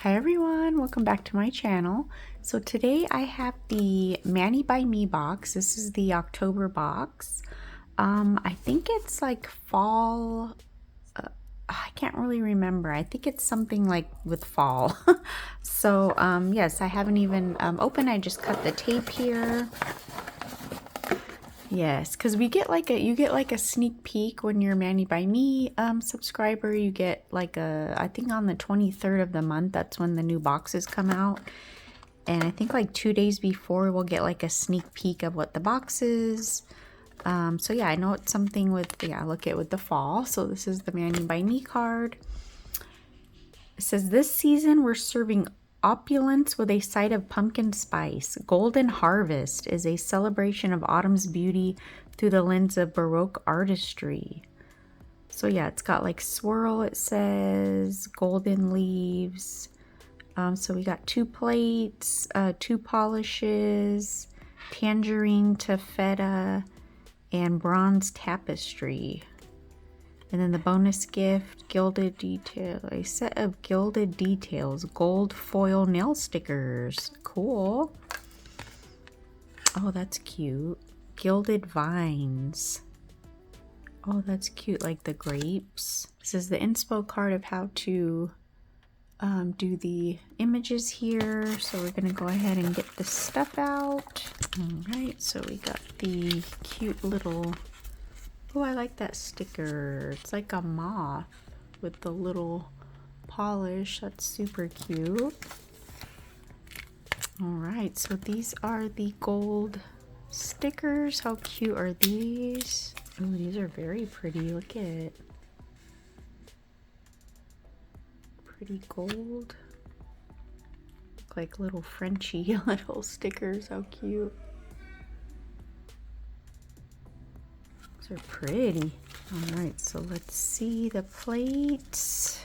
Hi everyone, welcome back to my channel. So today I have the Mani by Me box. This is the October box. I think it's like fall. I can't really remember. I think it's something like with fall. So yes, I haven't even opened. I just cut the tape here. Yes, because you get like a sneak peek when you're Mani by Me subscriber. You get like I think on the 23rd of the month, that's when the new boxes come out. And I think like 2 days before we'll get like a sneak peek of what the box is. So yeah, I know it's something with, yeah, look at with the fall. So this is the Mani by Me card. It says, this season we're serving opulence with a side of pumpkin spice. Golden Harvest is a celebration of autumn's beauty through the lens of Baroque artistry. So yeah, it's got like swirl, it says, golden leaves. So we got 2 plates, 2 polishes, tangerine taffeta, and bronze tapestry. And then the bonus gift, gilded detail, a set of gilded details, gold foil nail stickers. Cool. Oh, that's cute. Gilded vines. Oh, that's cute, like the grapes. This is the inspo card of how to do the images here. So we're gonna go ahead and get this stuff out. All right, so we got the cute little, oh, I like that sticker. It's like a moth with the little polish. That's super cute. All right, so these are the gold stickers. How cute are these? Oh, these are very pretty. Look at it. Pretty gold. Look like little Frenchy little stickers. How cute. These are pretty. All right, so let's see the plates.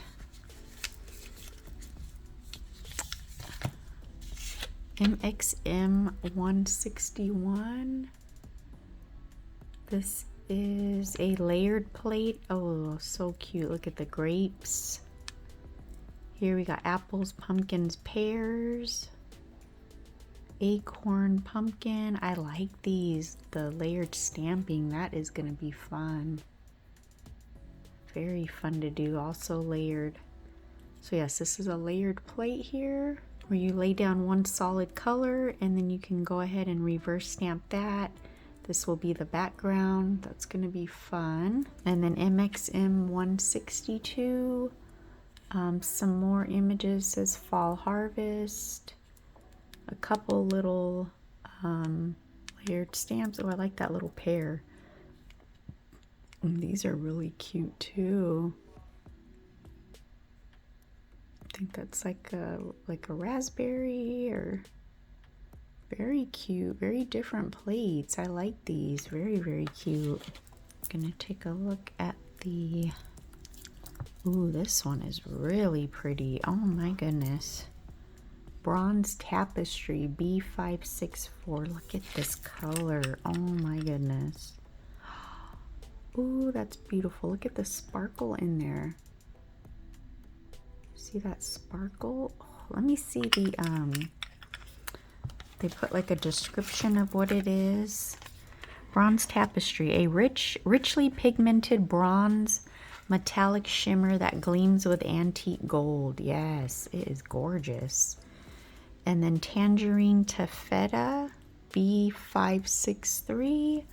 MXM 161. This is a layered plate. Oh, so cute. Look at the grapes. Here we got apples, pumpkins, pears, acorn, pumpkin. I like these. The layered stamping, that is going to be fun. Very fun to do. Also layered. So yes, this is a layered plate here where you lay down one solid color and then you can go ahead and reverse stamp that. This will be the background. That's going to be fun. And then MXM 162. Some more images, says fall harvest. A couple little layered stamps. Oh, I like that little pear. And these are really cute too. I think that's like a raspberry, or very cute, very different plates. I like these, very, very cute. I'm gonna take a look at the, ooh, this one is really pretty. Oh my goodness. Bronze tapestry B564. Look at this color. Oh my goodness. Ooh, that's beautiful. Look at the sparkle in there. See that sparkle? Oh, let me see the they put like a description of what it is. Bronze tapestry, a richly pigmented bronze metallic shimmer that gleams with antique gold. Yes, it is gorgeous. And then tangerine taffeta B563,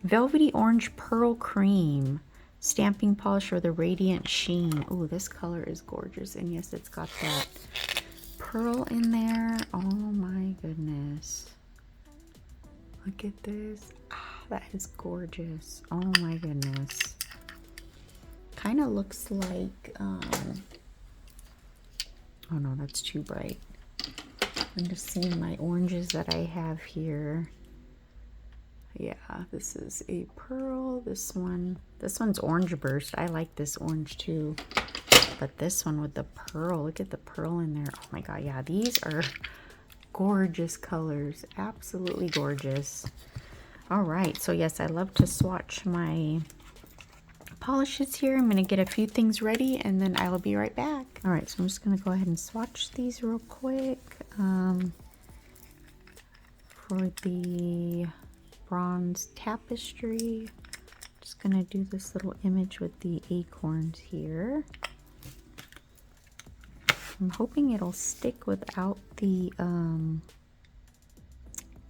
velvety orange pearl cream, stamping polish for the radiant sheen. Oh, this color is gorgeous. And yes, it's got that pearl in there. Oh my goodness. Look at this. Ah, that is gorgeous. Oh my goodness. Kind of looks like, oh no, that's too bright. I'm just seeing my oranges that I have here. Yeah, this is a pearl. This one's orange burst. I like this orange too. But this one with the pearl, look at the pearl in there. Oh my god, yeah, these are gorgeous colors. Absolutely gorgeous. All right, so yes, I love to swatch my polishes here. I'm gonna get a few things ready and then I will be right back. All right, so I'm just gonna go ahead and swatch these real quick. For the bronze tapestry, just gonna do this little image with the acorns here. I'm hoping it'll stick without the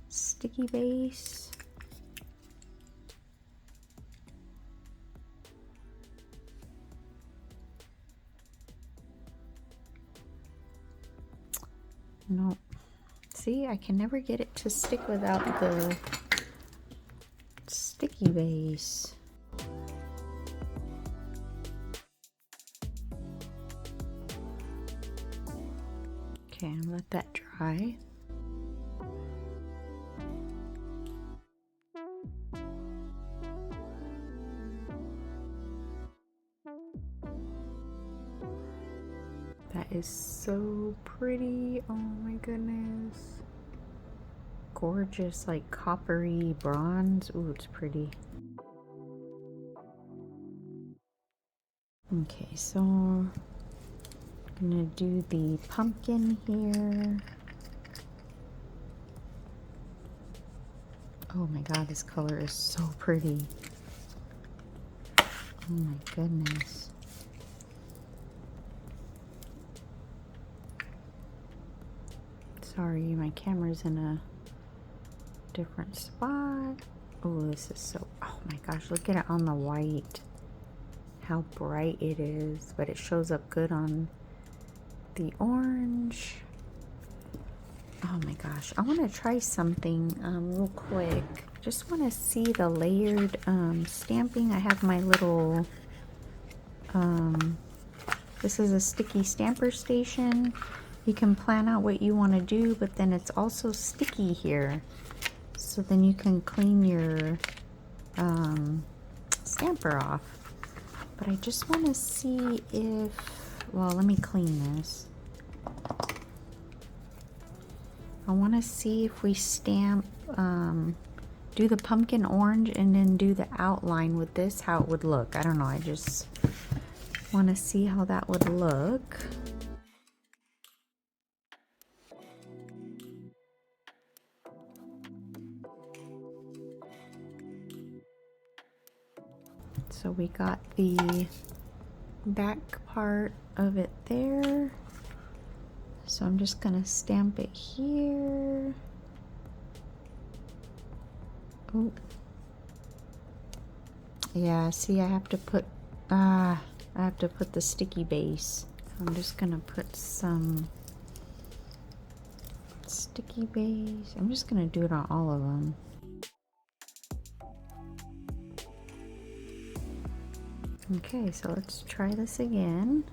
sticky base. Nope. See, I can never get it to stick without the sticky base. Okay, I'll let that dry. That is so pretty. Oh my goodness. Gorgeous, like coppery bronze. Ooh, it's pretty. Okay, so I'm gonna do the pumpkin here. Oh my god, this color is so pretty. Oh my goodness. Sorry, my camera's in a different spot. Oh, this is so, oh my gosh, look at it on the white. How bright it is, but it shows up good on the orange. Oh my gosh, I want to try something real quick. Just want to see the layered stamping. I have my little, this is a sticky stamper station. You can plan out what you want to do, but then it's also sticky here. So then you can clean your stamper off. But I just want to see if, well, let me clean this. I want to see if we stamp, do the pumpkin orange and then do the outline with this, how it would look. I don't know, I just want to see how that would look. So we got the back part of it there. So I'm just gonna stamp it here. Oh. Yeah, see, I have to put the sticky base. So I'm just gonna put some sticky base. I'm just gonna do it on all of them. Okay, so let's try this again.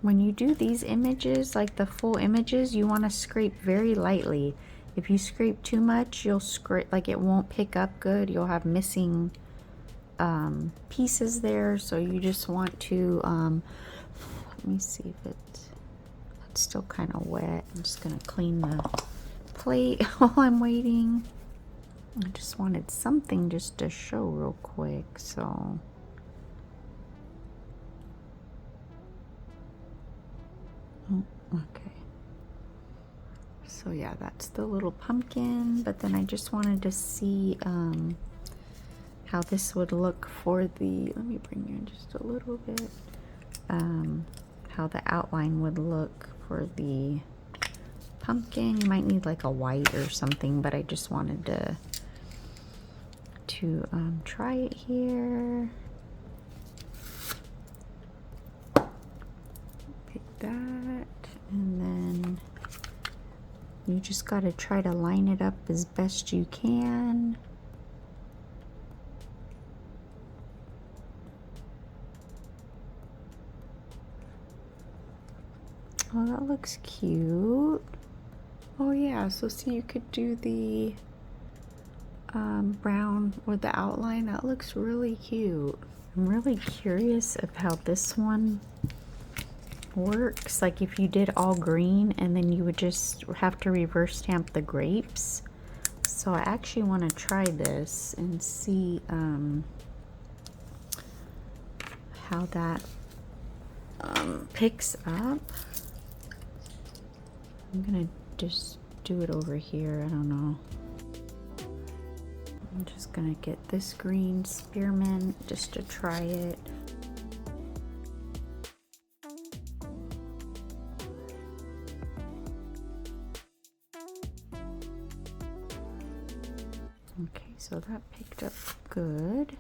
When you do these images, like the full images, you want to scrape very lightly. If you scrape too much, you'll scrape, like it won't pick up good. You'll have missing pieces there. So you just want to, let me see if it's still kind of wet. I'm just going to clean the plate while I'm waiting. I just wanted something just to show real quick, so. Oh, okay. So yeah, that's the little pumpkin, but then I just wanted to see how this would look for the, let me bring you in just a little bit, how the outline would look for the pumpkin. You might need like a white or something, but I just wanted to try it here. Pick that, and then you just got to try to line it up as best you can. Oh, that looks cute. Oh yeah, so see, you could do the brown with the outline. That looks really cute. I'm really curious of how this one works, like if you did all green and then you would just have to reverse stamp the grapes. So I actually want to try this and see how that picks up. I'm gonna just do it over here. I don't know. I'm just gonna get this green spearmint just to try it. Okay, so that picked up good.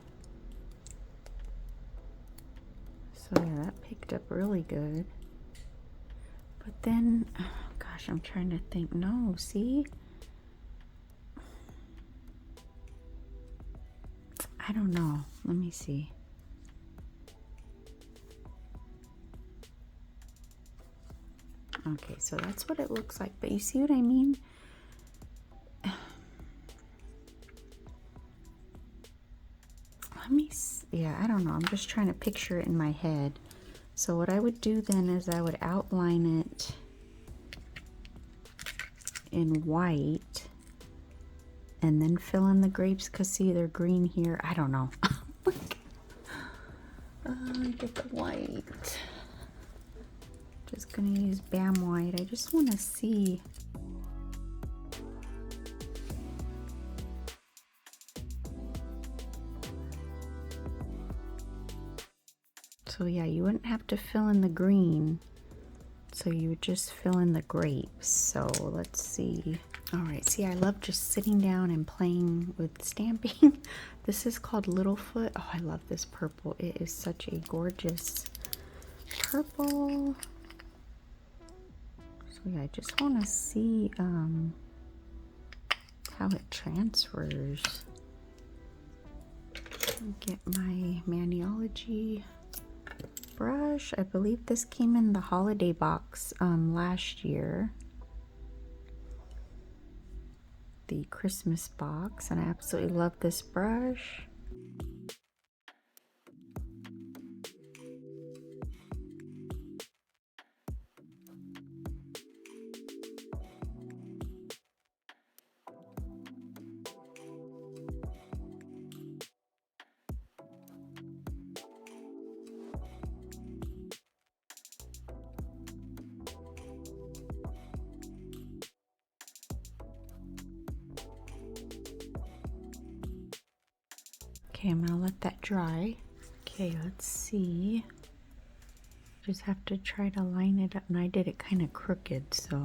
So yeah, that picked up really good. But then, oh gosh, I'm trying to think. No, see? I don't know. Let me see. Okay, so that's what it looks like. But you see what I mean? Let me see. Yeah, I don't know. I'm just trying to picture it in my head. So what I would do then is I would outline it in white and then fill in the grapes, because see, they're green here. I don't know. Get the white. Just gonna use Bam White. I just want to see. So yeah, you wouldn't have to fill in the green. So you would just fill in the grapes. So let's see. All right, see, I love just sitting down and playing with stamping. This is called Littlefoot. Oh, I love this purple. It is such a gorgeous purple. So yeah, I just want to see how it transfers. Get my Maniology brush. I believe this came in the holiday box last year. The Christmas box, and I absolutely love this brush. Okay, I'm gonna let that dry. Okay, let's see. Just have to try to line it up, and I did it kind of crooked, so.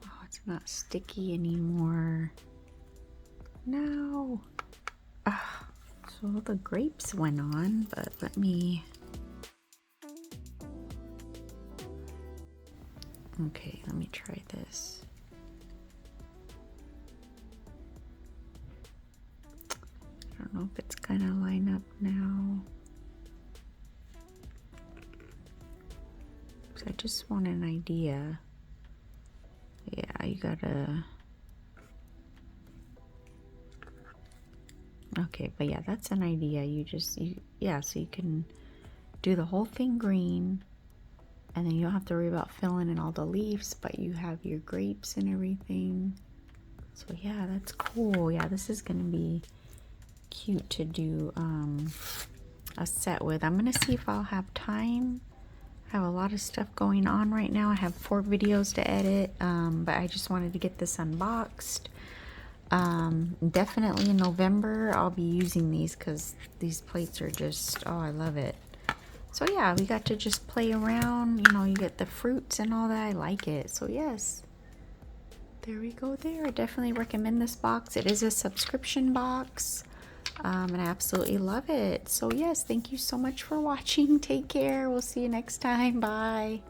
Oh, it's not sticky anymore. No. Ah, so the grapes went on, but let me. Okay, let me try this. I don't know if it's gonna line up now. So I just want an idea. Yeah, you gotta. Okay, but yeah, that's an idea. Yeah, so you can do the whole thing green. And then you don't have to worry about filling in all the leaves, but you have your grapes and everything. So yeah, that's cool. Yeah, this is gonna be cute to do a set with. I'm gonna see if I'll have time. I have a lot of stuff going on right now. I have 4 videos to edit, but I just wanted to get this unboxed. Definitely in November, I'll be using these because these plates are just, oh, I love it. So yeah, we got to just play around, you know, you get the fruits and all that. I like it. So yes, there we go there. I definitely recommend this box. It is a subscription box, and I absolutely love it. So yes, thank you so much for watching. Take care. We'll see you next time. Bye.